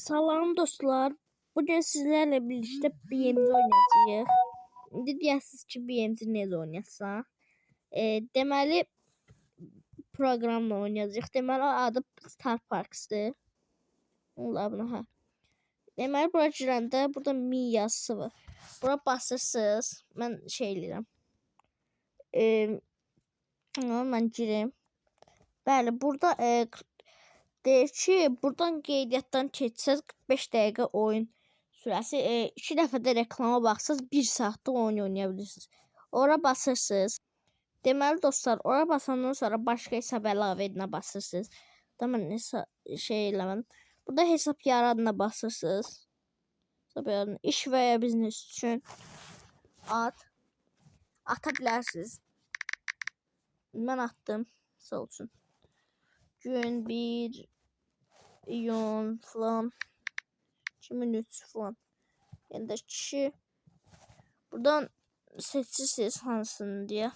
Salam dostlar. Bugün sizlerle birlikte BMC oynayacağıq. İndi deyəsiniz ki, BMC necə oynayasa? Deməli proqramla oynayacağıq. Deməli adı Star Parks'dır. Onlar buna ha. Deməli bura girəndə burada mi yazısı var. Bura basırsınız. Mən şey eləyirəm. Mən gireyim. Bəli, burada deyir ki, buradan qeydiyyatdan keçsəz 45 dəqiqə oyun sürəsi, 2 dəfə də reklama baxsaz 1 saatlıq oyun oynaya bilirsiniz. Ora basırsınız. Deməli dostlar, ora basandan sonra başqa hesab əlavə edinə basırsınız. Da mən şey eləmədim. Burada hesab yaradına basırsınız. Hesab yaradına iş və ya biznes üçün ata bilərsiniz. Mən atdım. Sağ olsun. Gün 1 iyun falan 2003 falan. Yəni də kişi buradan seçirsiniz hansını deyə.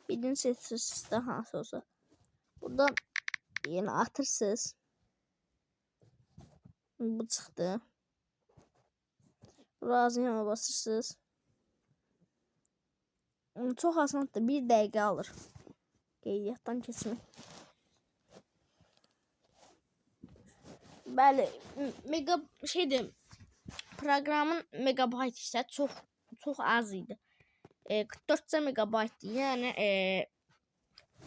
Birini seçirsiniz də hansı olsa. Buradan yenə atırsınız. Bu çıxdı. Razıyam basırsınız. Çox asandır. 1 dəqiqə alır. Qeydiyyatdan keçmək. Bəli, proqramın megabayt isə çox az idi. 44 megabaytdır. Yəni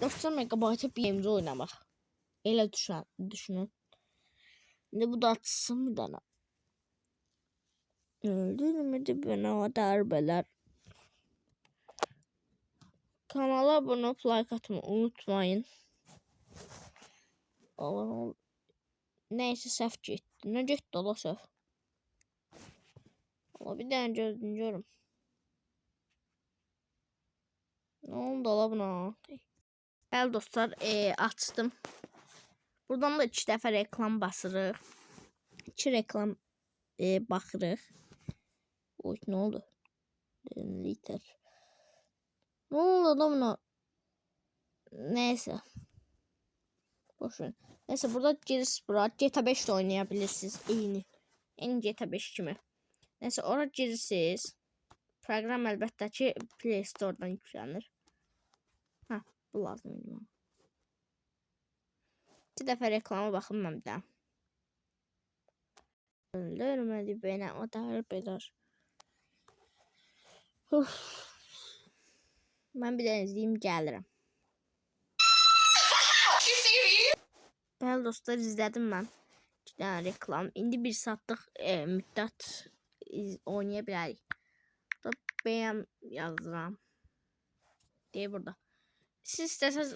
400 megabayta BMC oynamaq. Elə düşünün. İndi bu da açsın bir dənə. Öldürmədi bana o darbelər. Kanala abone olup like atmayı unutmayın. Allah. Neyse səhv getdi. Nə getdi ola səhv? Allah bir dənə gözləyirəm. Nə oldu ola buna? Bəli dostlar, açdım. Buradan da 2 dəfə reklam basırıq. 2 reklam baxırıq. Oy, nə oldu? Liter. Nə oldu ola buna? Neyse. Boşver. Neyse burada girirsiniz bura. GTA 5 de oynayabilirsiniz. Eyni GTA 5 kimi. Neyse ora girirsiniz. Program əlbəttə ki Play Store'dan yüklənir. Ha, bu lazım idi bana. 2 dəfə reklama baxım mən bir də. Öldürmədi beni o darbelər. Mən bir də izləyim gəlirəm. Bəli dostlar, izlədim mən. 2 dənə reklam. İndi 1 saatlıq müddət oynaya bilərik. Burada BM yazıram. Deyir burada. Siz istəsəz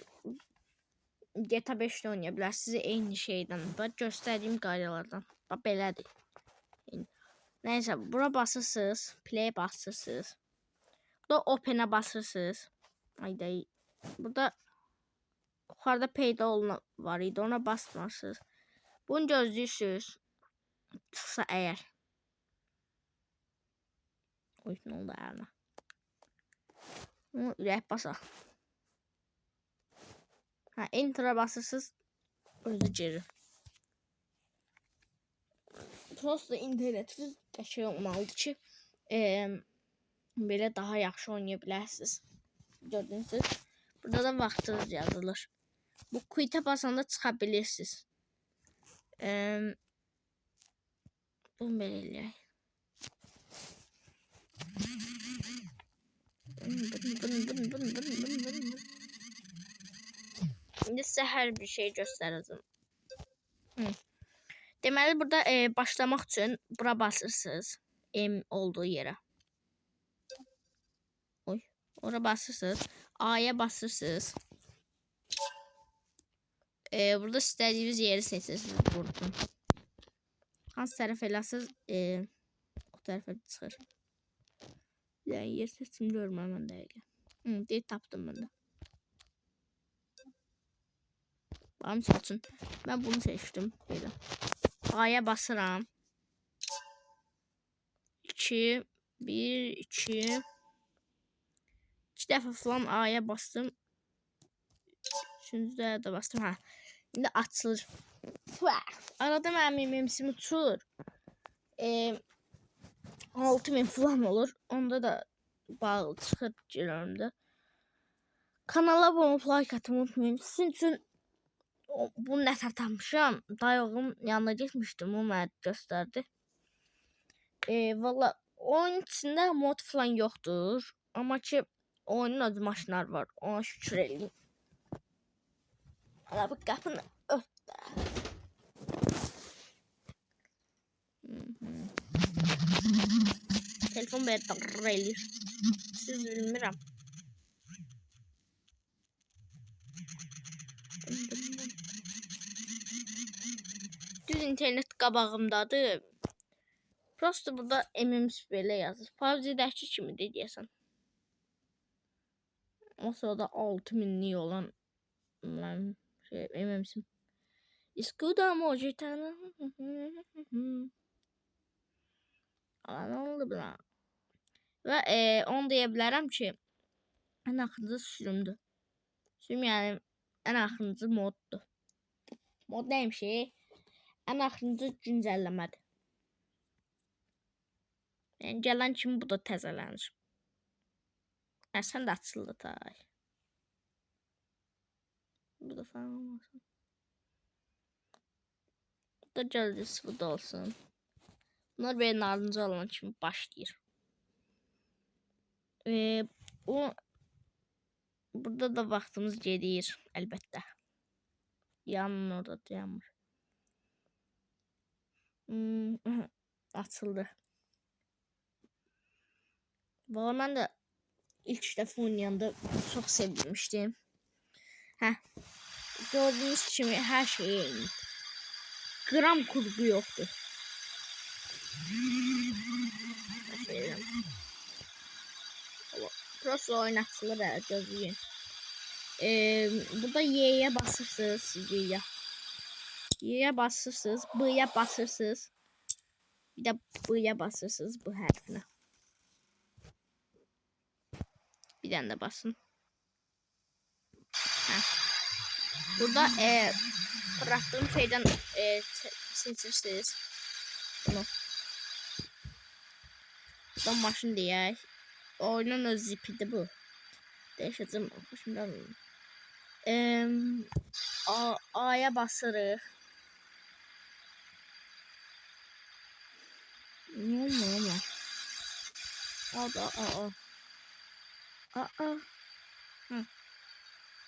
GTA 5'də oynaya bilərsiniz. Eyni şeydən. Bax göstərdiyim qaydalardan. Bax belədir. Neyse bura basırsınız. Play basırsınız. Burada Open'a basırsınız. Ayda burada yukarıda peyda olma var idi. Ona basmazsınız. Bunu gözləyirsiniz. Çıxsa əgər. Oy, nə oldu əlinə? Ürək basaq. Ha, enter'a basırsınız. Özü girir. Prosta internetiniz qəşəng olmalıdır ki, belə daha yaxşı oynaya bilərsiniz. Gördünüz. Burada da vaxtınız yazılır. Bu quit'e basanda çıxa bilirsiniz. Bunu belə eləyək. İndi sizə hər bir şey göstərəcəm. Deməli burada başlamaq üçün bura basırsınız. M olduğu yerə. Oy, ora basırsınız. A'ya basırsınız. Burada istədiyiniz yeri seçirsiniz. Buradan. Hansı tərəf eləsiniz, o tərəfə çıxır. Yəni yer seçim görməm mən dəqiqə. Deyil, tapdım mən də. Bana seçin. Ben bunu seçtim. Böyle. A'ya basıram. 2 1 2 2 dəfə falan A'ya bastım. Üçüncüdə də bastım. Ha. İndi açılır. Arada mənim memsim uçur. 6000 falan olur. Onda da bağlı çıxır görəndə. Kanala abunə olub like atmayı unutmayın. Sizin üçün bu nətər tanımışam. Dayağımın yanına getmişdim, o mənə göstərdi. Valla oyun içində mod falan yoxdur. Amma ki oyunun öz maşınları var. Ona şükür eləyim. Hala bu qapını örtdü. Telefon belə dağır eləyir. Siz bilmirəm. Düz internet qabağımdadır. Prosto burada MMS belə yazır. PUBG-dəki kimi deyəsən. O sırada 6000'lik olan MMS'im. İskuda mojitana. Ne oldu buna? Və onu deyə bilərəm ki, ən axırıncı sürümdür. Sürüm yəni ən axırıncı moddur. Mod neymiş? Ən axırıncı güncəlləmədir. Yəni gələn kimi bu da təzələnir. Sən də açıldı tay. Bu da falan olmasın. Bu da gələcəsi bu da olsun. Bunlar benim ardınca olan kimi başlayır. Burada da vaxtımız gedir əlbəttə. Yanın orada dayanmır. Açıldı. Valla mən də ilk dəfə oynayanda çox sevmişdim. Gördüğünüz kimi hər şey eyni. Gram kurgu yoxdur. Prosto oyun açılır hər gözləyin. Burada Y'ye basırsınız. Y'ye basırsınız. B'ye basırsınız. Bir de B'ye basırsınız bu hərfinə. Bir tane de basın. Burada bıraktığım şeyden seçirsiniz. Bunu. Buradan maşın diye. Oyunun öz zipidir bu. Değişeceğim. Şimdi A'ya basırıq. Ne olmuyor?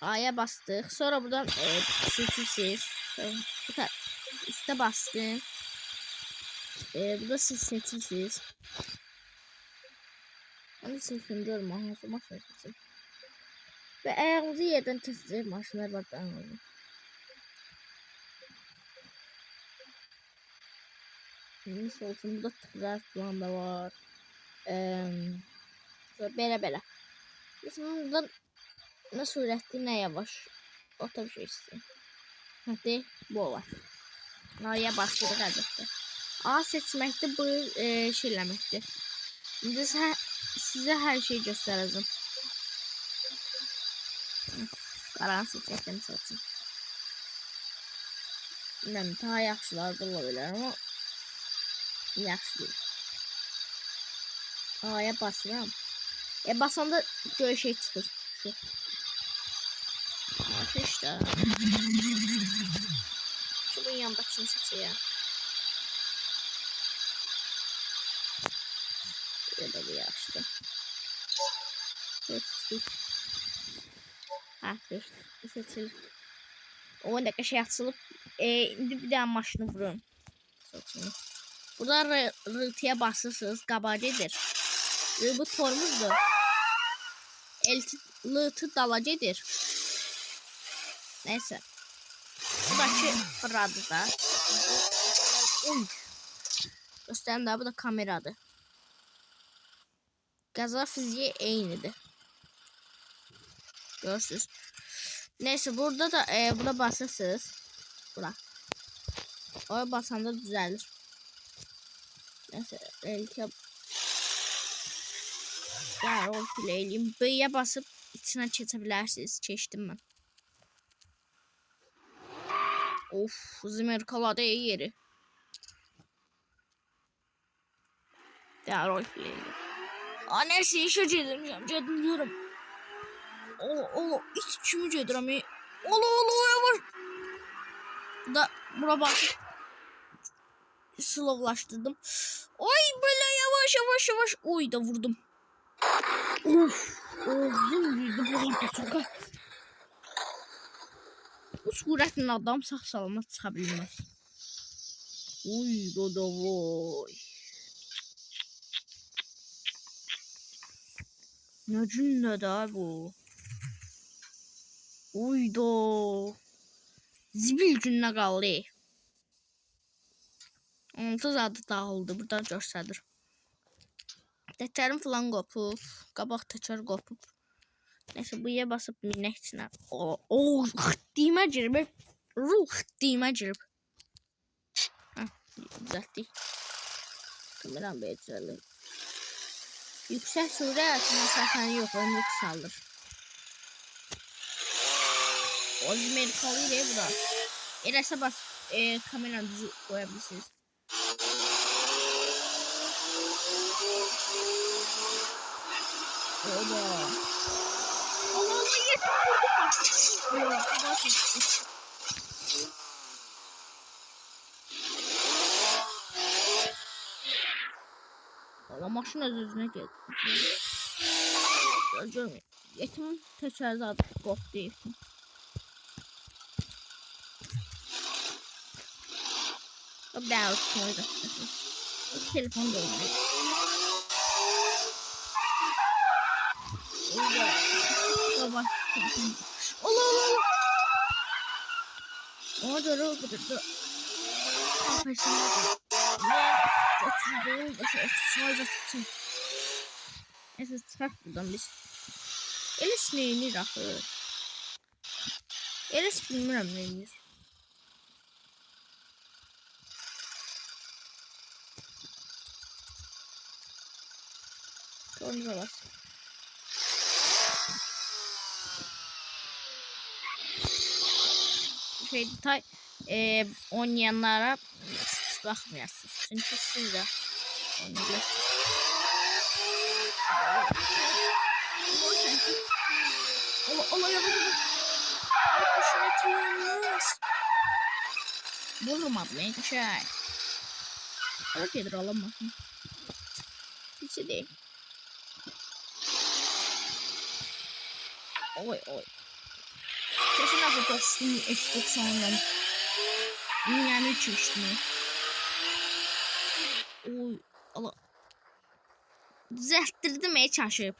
A'ya bastık. Sonra buradan seçirsiniz. Üste bastım. Burada siz seçirsiniz. Onu seçiyorum. Maşını seçin. Ve ayağınızı yerden kesecek maşınlar var. Nasıl olsun? Burada tıklar falan da var. Belə. Mesela buradan ne surətli, ne yavaş. O da bir şey istedim. Hadi bu var. A'ya başladık əlbəttə. A seçməkdə bu şey eləməkdir. İndi sizə hər şeyi göstərəcəm. Qaranı seçəkdən seçin. Bilməm, daha yaxşılar da ola bilər, amma yaxşı deyil. A'ya basıram. Basanda göy şey çıxır. İşte. Şunun yanındakini seçeyim. Böyle bir yaşta. Seçilir. O dakika şey açılıp indi bir daha maşını vurun. Burada rıtıya basırsınız, qabacedir. Bu tormuzdur. Lıtı dalacedir. Neyse. Buradaki fırladı da. Göstərim daha bu da kameradır. Qaza fiziği eynidir. Görürsünüz. Neyse burada da buna basırsınız. Buna. Oraya basanda düzelir. Neyse elki ya rol playleyim. B'ye basıp içine çekebilirsiniz. Çeştim ben. Of, Zmerkaladı yeri. Derhal play. Neyse işe gedirəm. Ola, hiç kimi gedirəm. Ola, yavaş. Da bura basıb slowlaşdırdım. Oy, böyle yavaş. Oy da vurdum. Of, oğlum girdi burada soka. Bu surətlə adam sağ salamat çıxa bilməz. Oy, voy. Ne cümle daha bu. Uydo. Zibil gününə qaldı. Onun adı dağıldı. Buradan göstərir. Təkərim falan qopub. Qabaq təkər qopub. Neyse bu yer basıb minək içinə. Xıddimə girib. Ruh xıddimə girib. Düzəltdik. Kameram becərli. Yüksək sürət məsafəni yox, ömrü qısalır. O Zmerkalı ile bura. Eləsə bas kameranı düzü qoya bilirsiniz. Oba. Allah yeter. Allah maşın özünə geldi. Görmüyor. Yetim təkərdə adı qopdu yetim. Bir daha uçmayı da. Telefon da olmuyor. Allah. Ona göre öldürdü. Kafasına da. Neyse çıkart buradan biz. Elis neyini rakı? Elis bilmirəm neyini. Sonra bas. Şey detay oynayanlara bakmayasınız. Çünkü siz de oynayabilirsiniz. Ola yapalım. Şuna tüyünüz. Vurmadı ne şey. Öyle gelir alamazsın. Hiç değil. Oy. Kesin yapacaksın eşlik sonradan. Yani içmiştim. Oy Allah. Düzelttirdim çalışıp.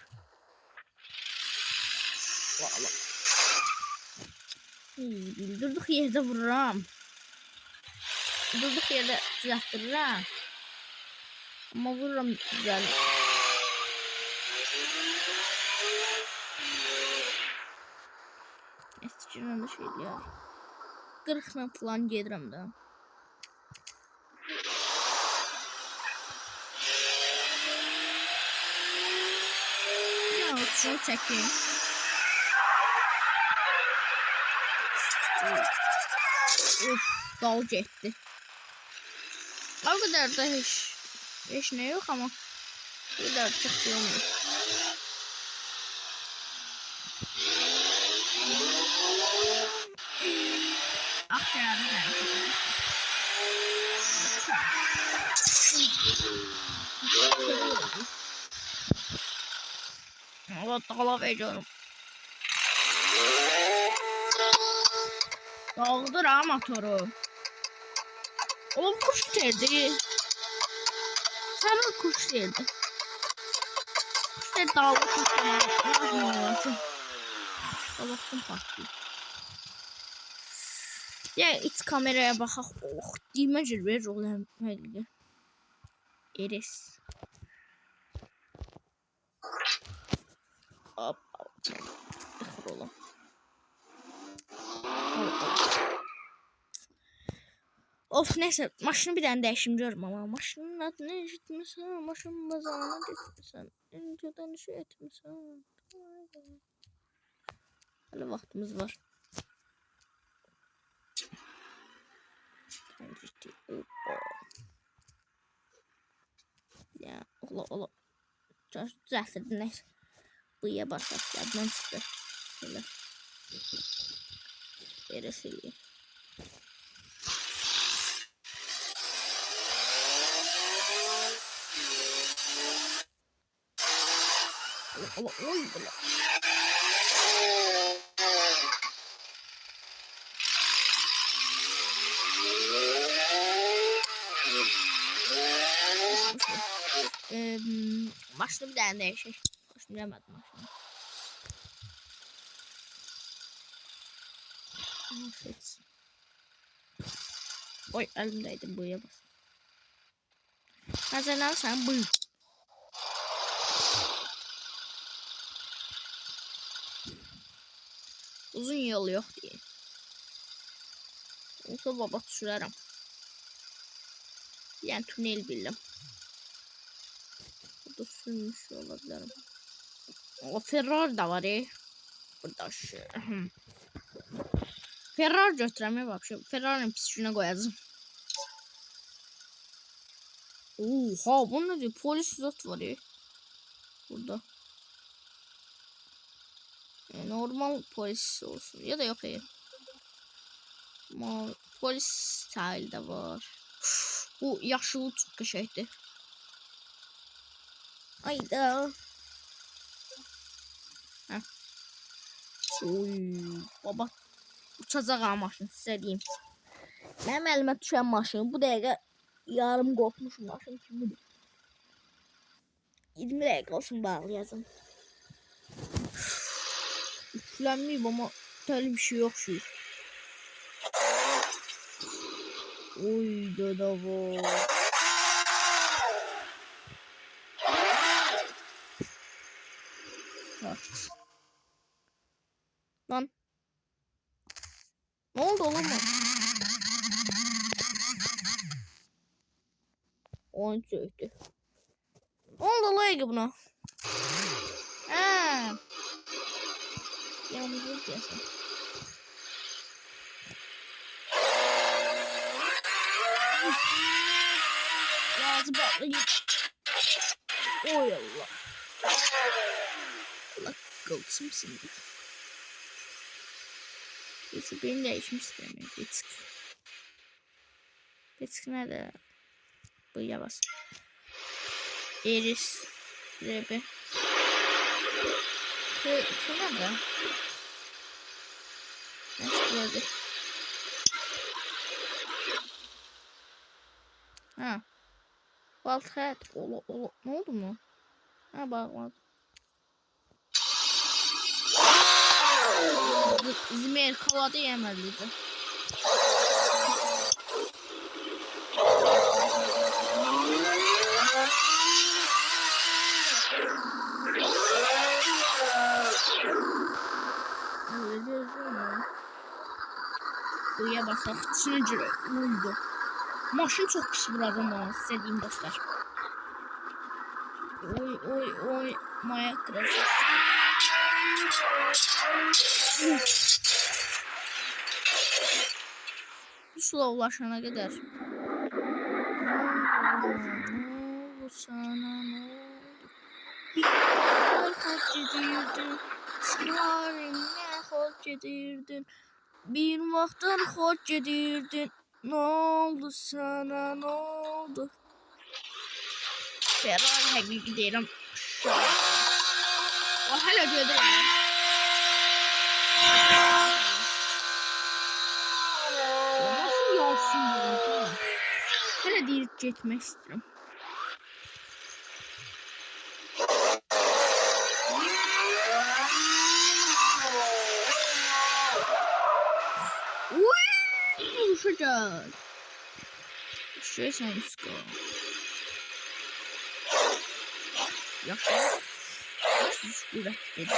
Allah. Durduk yerde vururam. Durduk yerde düzelttirirəm. Ama vururam güzel. Eskiden de şeyler. 40'la falan gedirəm də. Ya şunu çəkeyim. Uf, dal getdi. O kadar da hiç ne yok ama bu kadar çok olmuyor. Akşam Allah dağla veriyorum. Dağıldır ha motoru. Oğlum kuş geldi. Sana kuş geldi. İşte dağlı patlamak. Allah'tan patlıyor. Ya iç kameraya bakaq. Oh, diməcir ver oğlum həqiqə. Eres. Hop. Tıxır oğlum. Of neyse maşını bir tane değişim görürüm ama maşının adını eşitmişsen, maşının bazarına getmişsən, önceden işi etmişsən. Hala vaxtımız var. Ciddi. Hoppa. Ya ola. Düzeltdim neyse. Bıyığa basaq yaddan çıxdı. Böyle. Verəsiyi. Oy belə. Maşını bir dənə dəyişək. Maşını demədim maşını. Oy əlimdəydim buyuya bas. Nəzərdən sən buy. Uzun yol yox deyə. Olsa baba düşürərəm. Yəni tunel bildim. Burada sürmüş yola bilərəm. O Ferrari da var burada şu. Ferrari götürəm bak şu. Ferrari'nin pisliğine koyacağım. Oha bu ne diyor? Polis zat var burada. Normal polis olsun ya da yok polis sahilde var. Bu yaşlı çok qəşəngdir. Ayda. Hə. Oy baba uçacaq ha maşın sizə deyim. Mənim əlimə düşən maşın bu dəqiqə yarım qopmuş maşın kimidir. 20 dəqiqə olsun bağlayacağım. Üflənməyib ama təli bir şey yok şu. Oy da var. Lan. Ne oldu oğlum? Oyun çöktü. Ne oldu olayı buna? Haa. Yalnızlık diyorsun. Lazım baklayayım. Oy Allah. Allah kılsın seni. Neyse beni değişmiş istemiyor. Bitsk nerede? Bıyığa bas. Eris. Rebe. Şu nerede? Neyse gördük. Ha. Baltxət. Ola. Ne oldu mu? Ha bağladım. Zmer kavada yemeliydi. Buyuya basaq. İçine girək. Uydu. Maşın çok pis buradan bana size diyeyim dostlar. Oy. Maya kırası. Bu sula ulaşana kadar. Ne oldu sana ne oldu? Bir hop gedirdin. Çıkarım ne hop gedirdin. Bir vaxtdan hop gedirdin. Ne oldu sana ne oldu? Ferrari həqiqi deyirəm. O hələ gedirəm. Nasıl yansın bu? Hələ deyir getmək istəyirəm. Uy! Duruşacaq. Şuraya sen isko. Yaşa. Üret dedi.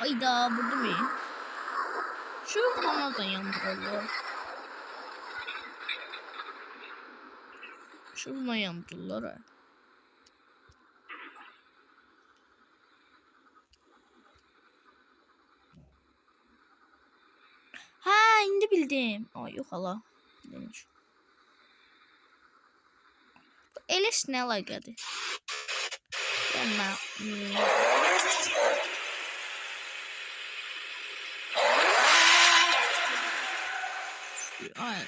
Ayda burada mı? Şu bana da yandırılıyor. Şu buna yandırılıyor. bildim. Ay yox hala. Demiş. Eləş nə əlaqədir? Demə. Ay.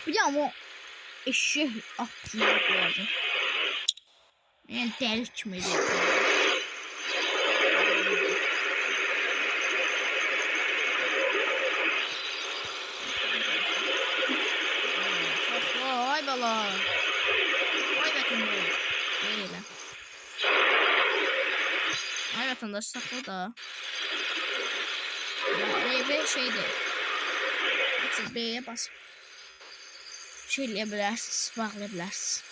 Bir de ama eşek atmak lazım. Yani delik mi diyor? Ay bala. Ay vatandaş. Böyle. Ay vatandaş sakla da. B şeydi. Siz B'ye basıp şey yapabilirsiniz, bağlayabilirsiniz.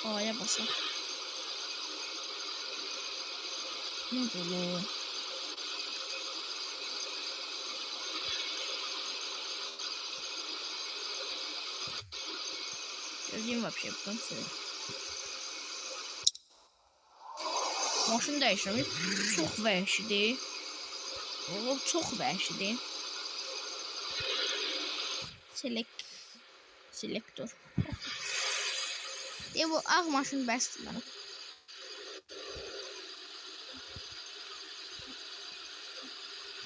A'ya basalım. Ne olur? Gözleyeyim вообще buradan söyle. Maşın değiştirmek çok vəhşidir. O çok vəhşidir. Selektör. Bu ağ maşın bəsdir mənə.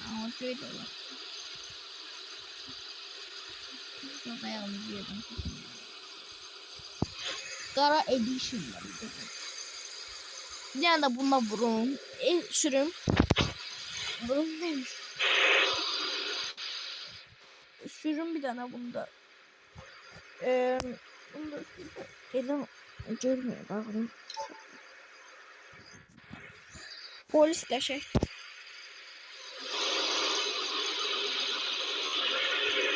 Ama şöyle olur. Çok ayağımızı yedim. Qara edition var. Bir tane de bununla vurun. Sürüm. Vurun demiş. Sürüm bir tane bunda. Bunda elim görmüyor. Bakın. Polis de şey.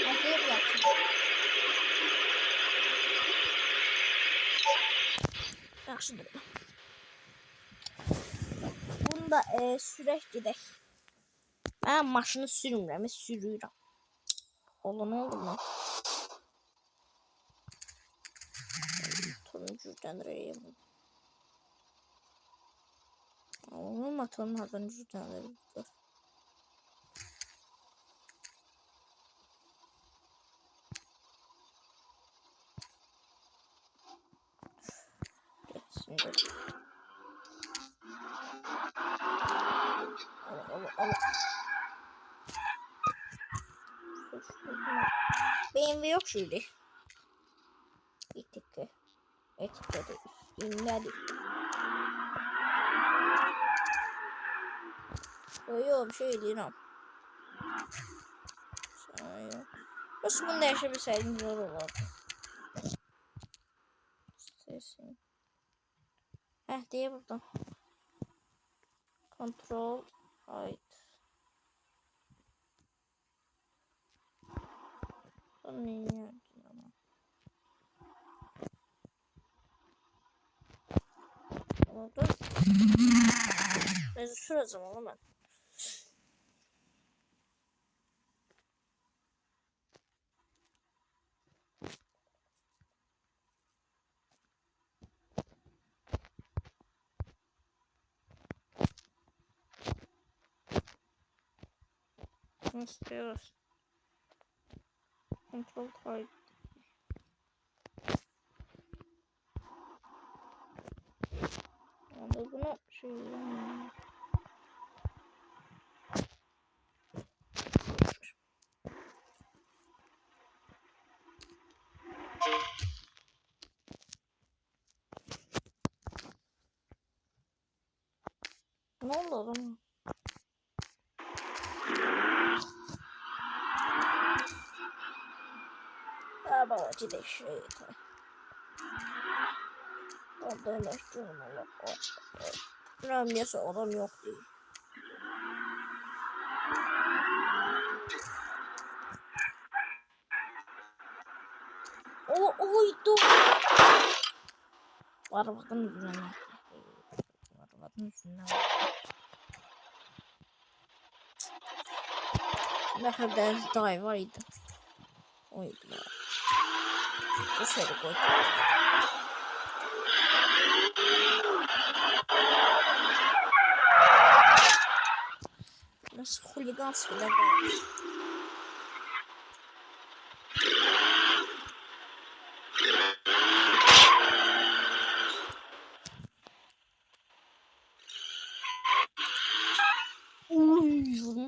Hadi yapsın. Yaxşıdır. Bunda sürək gedək. Mən maşını sürmürəm, sürürəm. Olan olur mu? Turuncudan rəyəm. Onun motorun hardan cüzdan rəyəm. Geçsin. Al. BMW yok şimdi. Etikte de üstündedir. Yok bir şey değilim. Nasıl bunu yaşayabilseydim zor olurdu. İstersin. Diye buradan. Control height. Ne oldu? Ben süreceğim onu ben. İstiyoruz. Control height. Ama bunu şey ne oldu oğlum? Babacı da şey. Orada eleştiriyorum Allah. Ramyası adam yok değil. O oydu. Arvadın yüzünden. Arvadın yüzünden. Ne kadar day var idi. Oydu. Bu seri koydu. Nasıl huliganski de var.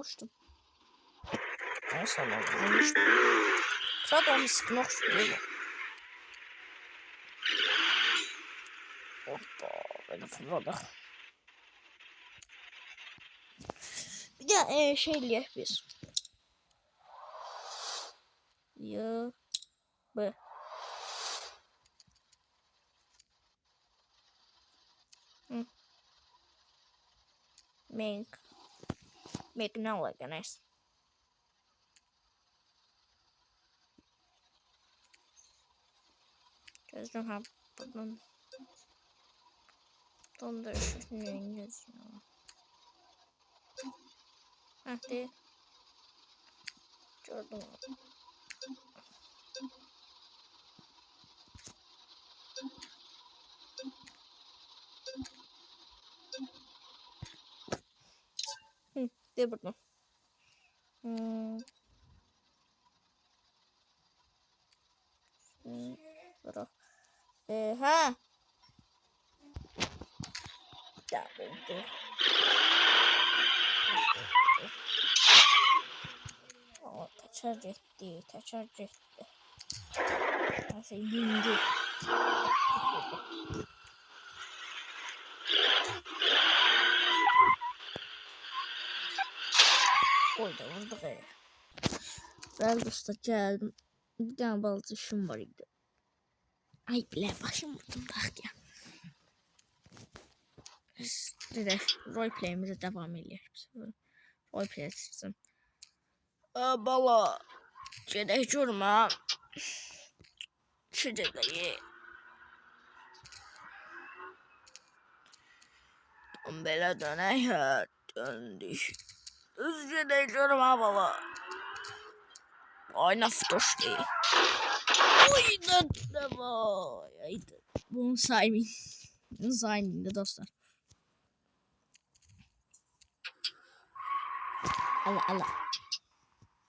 Vurmuştum. Neyse ama vurmuştum. Zaten onu sıkmak istiyorum. Hoppa böyle fırladık. Bir de şeyle biz. Ya be. Hı. Make now like nice. Just don't have button. Thunder ninjas. Hadi. Gördüm. De buradan. Bırak. Ha. Ya oldu. O taçar etti. Nasıl yindi. Orada vurduk ya. Ben usta geldim. Bir tane balık işim var idi. Ay bile başım vurdum bak ya. Biz roleplay'imize devam ediyoruz. Roleplay seçtim. Bala. Çedek çorma. Çedekleri. Böyle döne döndük. Düz çedek çorma bala. Ay nasıl değil. Oynadı vay. Bunu saymayın. Bunu saymayın da dostlar. Allah Allah.